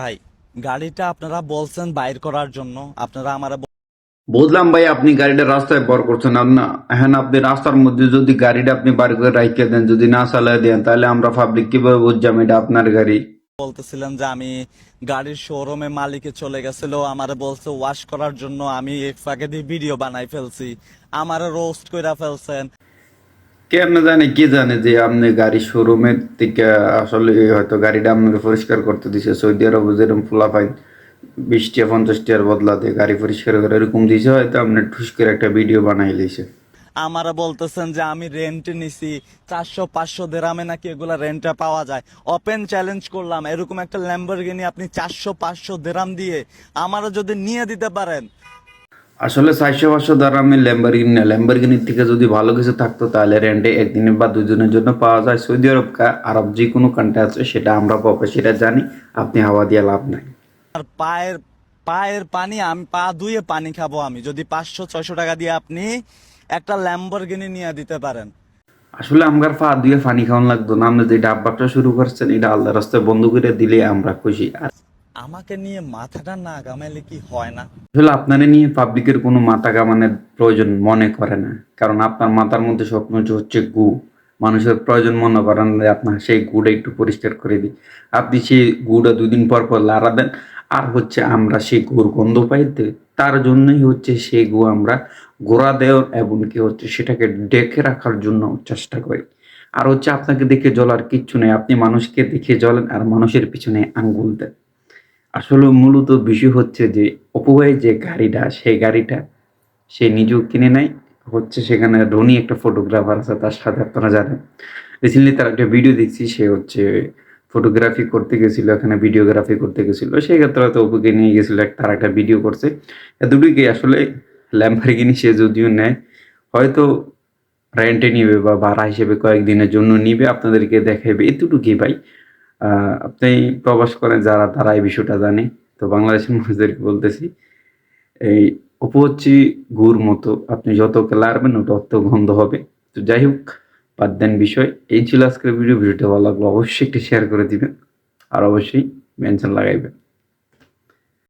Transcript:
ভাই, গাড়িটা আপনারা বলছেন বাইর করার জন্য, আপনারা আমার বুঝলাম ভাই, আপনি গাড়িটা রাস্তায় পার করছেন না। এখন আপনি রাস্তার মধ্যে যদি গাড়িটা আপনি বার করে রাখিয়ে দেন, যদি না চালায় দেন, তাহলে আমরা পাবলিক কিভাবে বুঝলাম এটা আপনার গাড়ি? বলতেছিলেন যে আমি গাড়ির শোরুমে মালিকে চলে গেছিল, আমারে বলছে ওয়াশ করার জন্য, আমি এক ফাঁকে দিয়ে ভিডিও বানাই ফেলছি, আমারে রোস্ট কইরা ফেলছেন। কেমনে জানে, কি জানে যে আপনি গাড়ি শোরুমের থেকে আসলে হয়তো গাড়িটা আপনাকে পরিষ্কার করতে দিছে। সৌদি আরবে যেরকম ফুলাফাইন 20 টা 50 টার বদলা দিয়ে গাড়ি পরিষ্কার করে এরকম দিছে, হয়তো আপনি ঠুস করে একটা ভিডিও বানাই লিছে। আমারা বলতেছেন যে আমি রেন্ট নিছি 400-500 দেরামে নাকি এগুলা রেন্টে পাওয়া যায়। ওপেন চ্যালেঞ্জ করলাম, এরকম একটা ল্যাম্বরগিনি আপনি 400-500 দেরাম দিয়ে আমারা যদি নিয়ে দিতে পারেন। আসলে 400-500 দ্বারা আমি ল্যাম্বরগিনি না, ল্যাম্বরগিনির থেকে যদি ভালো কিছু থাকতো তাহলে রেন্টে একদিনের বা দুদিনের জন্য পাওয়া যায়। সৌদি আরব আরব যে কোনো কান্ট্রি আছে সেটা আমরা পাবো, সেটা জানি। আপনি হাওয়া দিয়ে লাভ নাই। আর পায়ের পায়ের পানি, আমি পা ধুয়ে পানি খাবো আমি যদি 500-600 টাকা দিয়ে আপনি একটা ল্যাম্বরগিনি নিয়ে দিতে পারেন। আসলে আমার পা দিয়ে পানি খাওয়ান লাগতো না, আপনি যে ডাব্বাটা শুরু করছেন এটা আল্লাহ রাস্তায় বন্ধ করে দিলে আমরা খুশি। আর আমাকে নিয়ে মাথাটা না ঘামাইলে কি হয় না? আসলে আপনারা নিয়ে পাবলিকের কোনো মাথা কামানোর প্রয়োজন মনে করে না, কারণ আপনার মাথার মধ্যে স্বপ্ন হচ্ছে গু। মানুষের প্রয়োজন মনে করেন যে আপনার সেই গুড়া একটু পরিষ্কার করে দিই, আপনি সেই গুড়া 2 দিন পর পর লাড়া দেন। আর হচ্ছে আমরা সেই গুড় গন্ধ পাইতে, তার জন্যই হচ্ছে সেই গু আমরা গোড়া দেও এবং কি হচ্ছে সেটাকে ডেকে রাখার জন্য চেষ্টা করি। আর হচ্ছে আপনাকে দেখে জ্বলার কিচ্ছু নেই, আপনি মানুষকে দেখে জ্বলেন আর মানুষের পিছনে আঙ্গুল দেন। আসলে মূলত বিষয় হচ্ছে যে অপুভাই যে গাড়িটা, সেই গাড়িটা সে নিজেও কিনে নেয়। হচ্ছে সেখানে রনি একটা ফটোগ্রাফার আছে, তার সাথে আপনারা জানেন রিসেন্টলি তার একটা ভিডিও দেখছি, সে হচ্ছে ফটোগ্রাফি করতে গেছিল, এখানে ভিডিওগ্রাফি করতে গেছিল, সেই ক্ষেত্রে হয়তো অপুকে নিয়ে গেছিল, তার একটা ভিডিও করছে। এ দুটোকে আসলে ল্যাম্বরগিনি সে যদিও নেয়, হয়তো রেন্টে নিবে বা ভাড়া হিসেবে কয়েকদিনের জন্য নিবে, আপনাদেরকে দেখাইবে, এতটুকুই ভাই। আপনি প্রবাস করেন যারা, তারা এই বিষয়টা জানে। তো বাংলাদেশের মানুষদেরকে বলতেছি, এই অপু হচ্ছে গুড় মতো, আপনি যত লাড়বেন ওটা তত গন্ধ হবে। তো যাই হোক, বাদ দেন বিষয়। এই ছিল আজকের ভিডিওটা ভালো লাগলো অবশ্যই একটু শেয়ার করে দিবেন, আর অবশ্যই মেনশন লাগাইবেন।